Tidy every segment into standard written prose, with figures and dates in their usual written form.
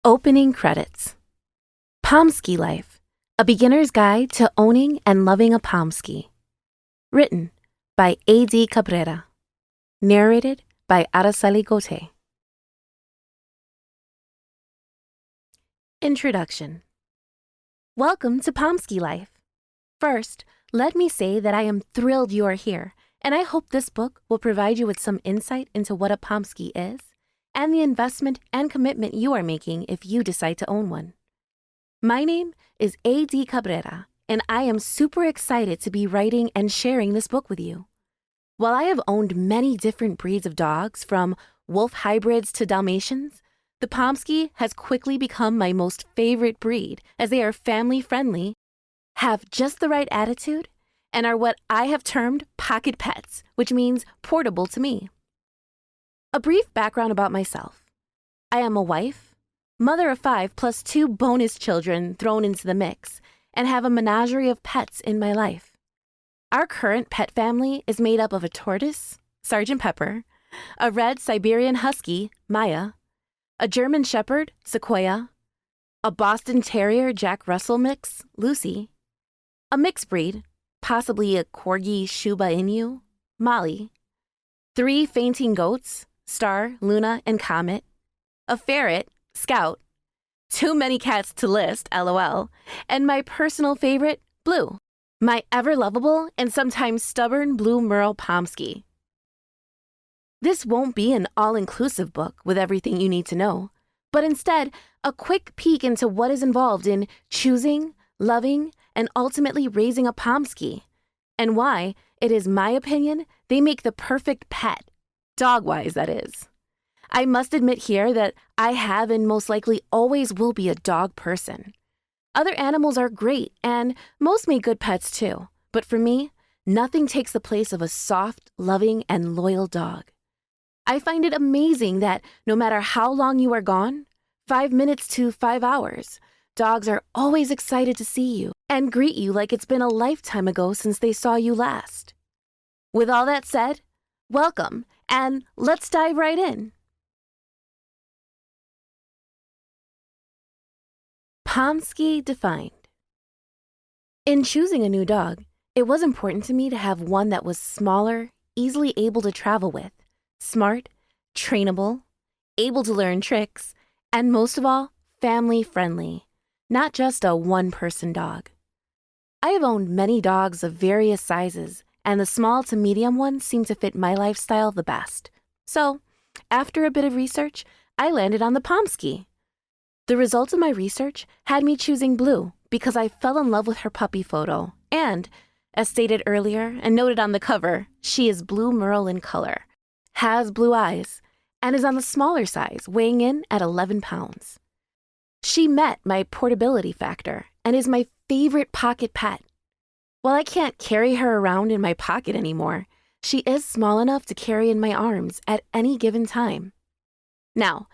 Opening credits. Pomsky Life, a beginner's guide to owning and loving a Pomsky. Written by A.D. Cabrera. Narrated by Araceli Gote. Introduction. Welcome to Pomsky Life. First, let me say that I am thrilled you are here, and I hope this book will provide you with some insight into what a Pomsky is and the investment and commitment you are making if you decide to own one. My name is A.D. Cabrera, and I am super excited to be writing and sharing this book with you. While I have owned many different breeds of dogs, from wolf hybrids to Dalmatians, the Pomsky has quickly become my most favorite breed, as they are family-friendly, have just the right attitude, and are what I have termed pocket pets, which means portable to me. A brief background about myself. I am a wife, mother of 5 plus 2 bonus children thrown into the mix, and have a menagerie of pets in my life. Our current pet family is made up of a tortoise, Sergeant Pepper, a red Siberian Husky, Maya, a German Shepherd, Sequoia, a Boston Terrier Jack Russell mix, Lucy, a mixed breed, possibly a Corgi Shiba Inu, Molly, 3 fainting goats, Star, Luna, and Comet, a ferret, Scout, too many cats to list, LOL, and my personal favorite, Blue, my ever-lovable and sometimes stubborn blue Merle Pomsky. This won't be an all-inclusive book with everything you need to know, but instead a quick peek into what is involved in choosing, loving, and ultimately raising a Pomsky, and why, it is my opinion, they make the perfect pet. Dog-wise, that is. I must admit here that I have and most likely always will be a dog person. Other animals are great, and most make good pets too. But for me, nothing takes the place of a soft, loving, and loyal dog. I find it amazing that no matter how long you are gone, 5 minutes to 5 hours, dogs are always excited to see you and greet you like it's been a lifetime ago since they saw you last. With all that said, welcome, and let's dive right in. Pomsky defined. In choosing a new dog, it was important to me to have one that was smaller, easily able to travel with, smart, trainable, able to learn tricks, and most of all, family-friendly, not just a one-person dog. I have owned many dogs of various sizes, and the small to medium ones seem to fit my lifestyle the best. So, after a bit of research, I landed on the Pomsky. The results of my research had me choosing Blue because I fell in love with her puppy photo, and, as stated earlier and noted on the cover, she is blue Merle in color, has blue eyes, and is on the smaller size, weighing in at 11 pounds. She met my portability factor and is my favorite pocket pet. While I can't carry her around in my pocket anymore, she is small enough to carry in my arms at any given time. Now,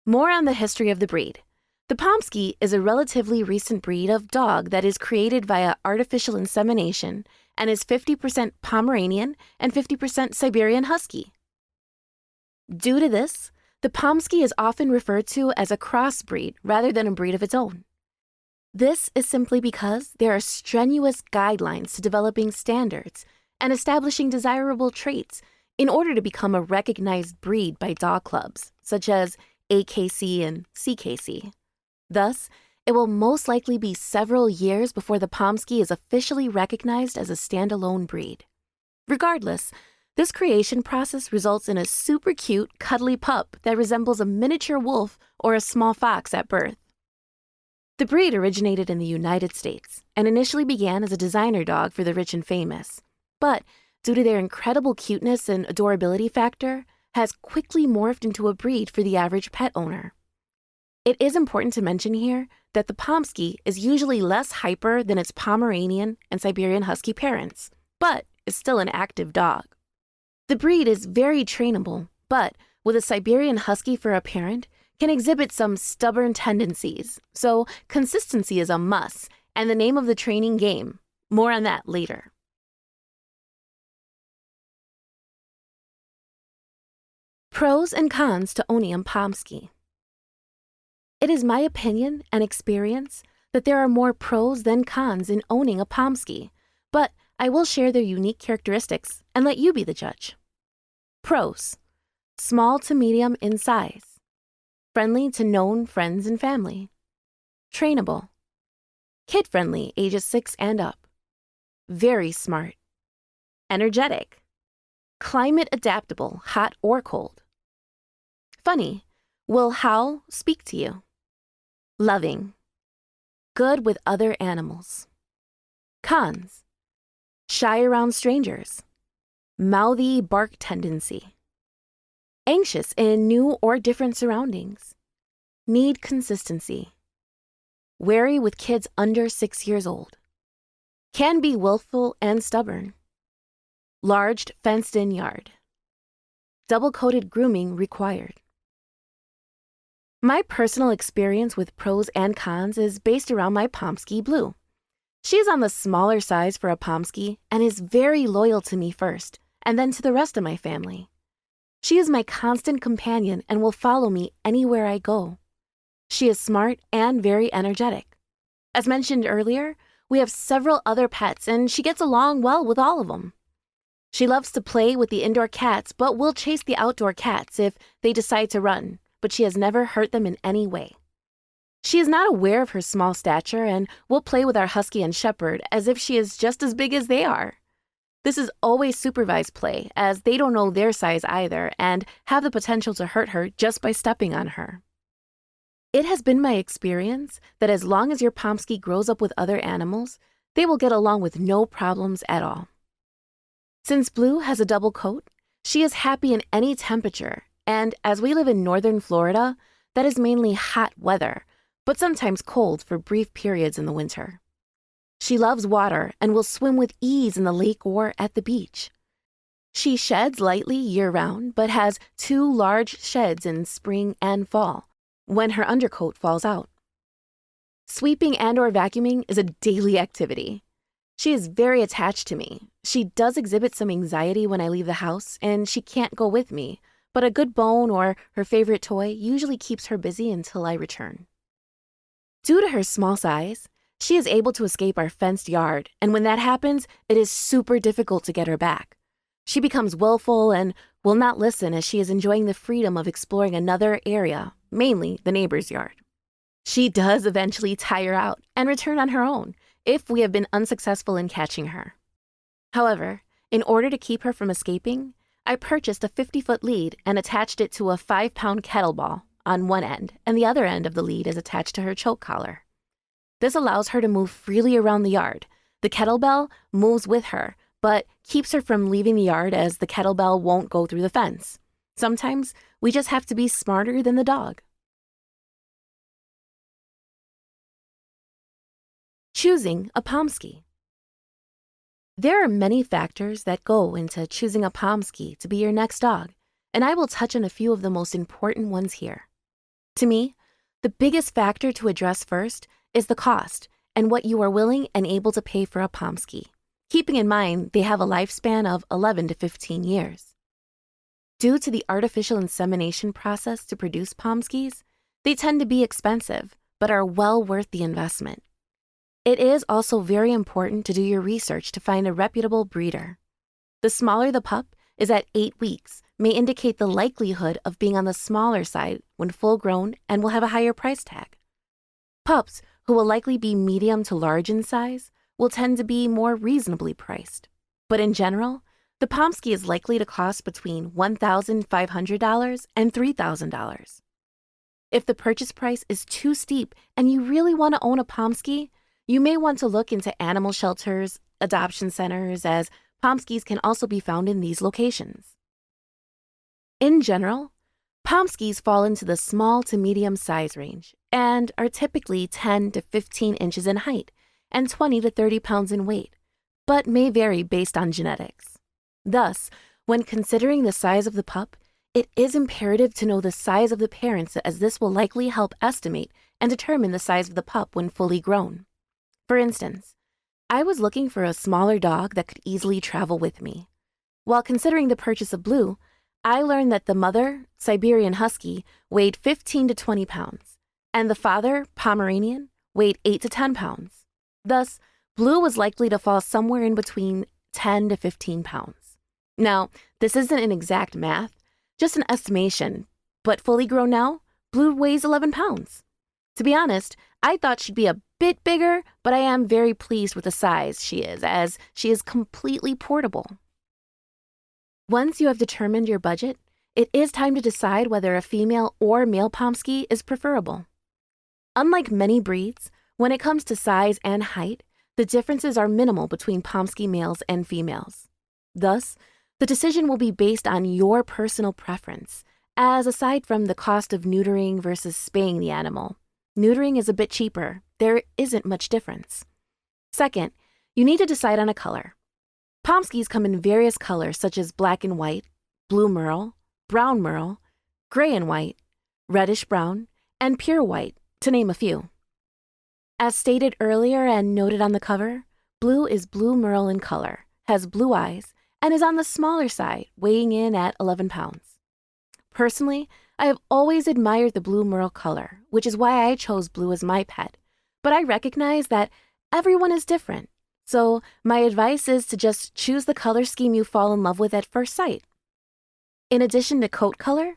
more on the history of the breed. The Pomsky is a relatively recent breed of dog that is created via artificial insemination and is 50% Pomeranian and 50% Siberian Husky. Due to this, the Pomsky is often referred to as a crossbreed rather than a breed of its own. This is simply because there are strenuous guidelines to developing standards and establishing desirable traits in order to become a recognized breed by dog clubs, such as AKC and CKC. Thus, it will most likely be several years before the Pomsky is officially recognized as a standalone breed. Regardless, this creation process results in a super cute, cuddly pup that resembles a miniature wolf or a small fox at birth. The breed originated in the United States and initially began as a designer dog for the rich and famous, but due to their incredible cuteness and adorability factor, has quickly morphed into a breed for the average pet owner. It is important to mention here that the Pomsky is usually less hyper than its Pomeranian and Siberian Husky parents, but is still an active dog. The breed is very trainable, but with a Siberian Husky for a parent, can exhibit some stubborn tendencies, so consistency is a must, and the name of the training game. More on that later. Pros and cons to owning a Pomsky. It is my opinion and experience that there are more pros than cons in owning a Pomsky, but I will share their unique characteristics and let you be the judge. Pros: small to medium in size, friendly to known friends and family, trainable, kid-friendly ages 6 and up, very smart, energetic, climate adaptable, hot or cold, funny, will howl, speak to you, loving, good with other animals. Cons: shy around strangers, mouthy bark tendency, anxious in new or different surroundings, need consistency, wary with kids under 6 years old, can be willful and stubborn, large fenced-in yard, double-coated grooming required. My personal experience with pros and cons is based around my Pomsky Blue. She is on the smaller size for a Pomsky and is very loyal to me first, and then to the rest of my family. She is my constant companion and will follow me anywhere I go. She is smart and very energetic. As mentioned earlier, we have several other pets and she gets along well with all of them. She loves to play with the indoor cats but will chase the outdoor cats if they decide to run, but she has never hurt them in any way. She is not aware of her small stature and will play with our Husky and Shepherd as if she is just as big as they are. This is always supervised play, as they don't know their size either and have the potential to hurt her just by stepping on her. It has been my experience that as long as your Pomsky grows up with other animals, they will get along with no problems at all. Since Blue has a double coat, she is happy in any temperature, and as we live in northern Florida, that is mainly hot weather, but sometimes cold for brief periods in the winter. She loves water and will swim with ease in the lake or at the beach. She sheds lightly year-round, but has 2 large sheds in spring and fall, when her undercoat falls out. Sweeping and/or vacuuming is a daily activity. She is very attached to me. She does exhibit some anxiety when I leave the house, and she can't go with me, but a good bone or her favorite toy usually keeps her busy until I return. Due to her small size, she is able to escape our fenced yard, and when that happens, it is super difficult to get her back. She becomes willful and will not listen as she is enjoying the freedom of exploring another area, mainly the neighbor's yard. She does eventually tire out and return on her own if we have been unsuccessful in catching her. However, in order to keep her from escaping, I purchased a 50-foot lead and attached it to a 5-pound kettlebell on one end, and the other end of the lead is attached to her choke collar. This allows her to move freely around the yard. The kettlebell moves with her, but keeps her from leaving the yard as the kettlebell won't go through the fence. Sometimes we just have to be smarter than the dog. Choosing a Pomsky. There are many factors that go into choosing a Pomsky to be your next dog, and I will touch on a few of the most important ones here. To me, the biggest factor to address first is the cost and what you are willing and able to pay for a Pomsky, keeping in mind they have a lifespan of 11 to 15 years. Due to the artificial insemination process to produce Pomskys, they tend to be expensive, but are well worth the investment. It is also very important to do your research to find a reputable breeder. The smaller the pup is at 8 weeks may indicate the likelihood of being on the smaller side when full grown and will have a higher price tag. Pups who will likely be medium to large in size will tend to be more reasonably priced. But in general, the Pomsky is likely to cost between $1,500 and $3,000. If the purchase price is too steep and you really want to own a Pomsky, you may want to look into animal shelters, adoption centers, as Pomskys can also be found in these locations. In general, Pomskys fall into the small to medium size range and are typically 10 to 15 inches in height and 20 to 30 pounds in weight, but may vary based on genetics. Thus, when considering the size of the pup, it is imperative to know the size of the parents, as this will likely help estimate and determine the size of the pup when fully grown. For instance, I was looking for a smaller dog that could easily travel with me. While considering the purchase of Blue, I learned that the mother, Siberian Husky, weighed 15 to 20 pounds, and the father, Pomeranian, weighed 8 to 10 pounds. Thus, Blue was likely to fall somewhere in between 10 to 15 pounds. Now, this isn't an exact math, just an estimation, but fully grown now, Blue weighs 11 pounds. To be honest, I thought she'd be a bit bigger, but I am very pleased with the size she is, as she is completely portable. Once you have determined your budget, it is time to decide whether a female or male Pomsky is preferable. Unlike many breeds, when it comes to size and height, the differences are minimal between Pomsky males and females. Thus, the decision will be based on your personal preference, as aside from the cost of neutering versus spaying the animal, neutering is a bit cheaper. There isn't much difference. Second, you need to decide on a color. Pomskys come in various colors such as black and white, blue merle, brown merle, gray and white, reddish brown, and pure white, to name a few. As stated earlier and noted on the cover, Blue is blue merle in color, has blue eyes, and is on the smaller side, weighing in at 11 pounds. Personally, I have always admired the blue merle color, which is why I chose Blue as my pet, but I recognize that everyone is different, so my advice is to just choose the color scheme you fall in love with at first sight. In addition to coat color,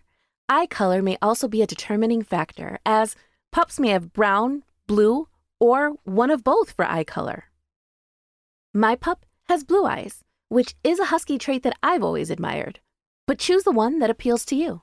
eye color may also be a determining factor, as pups may have brown, blue, or one of both for eye color. My pup has blue eyes, which is a husky trait that I've always admired, but choose the one that appeals to you.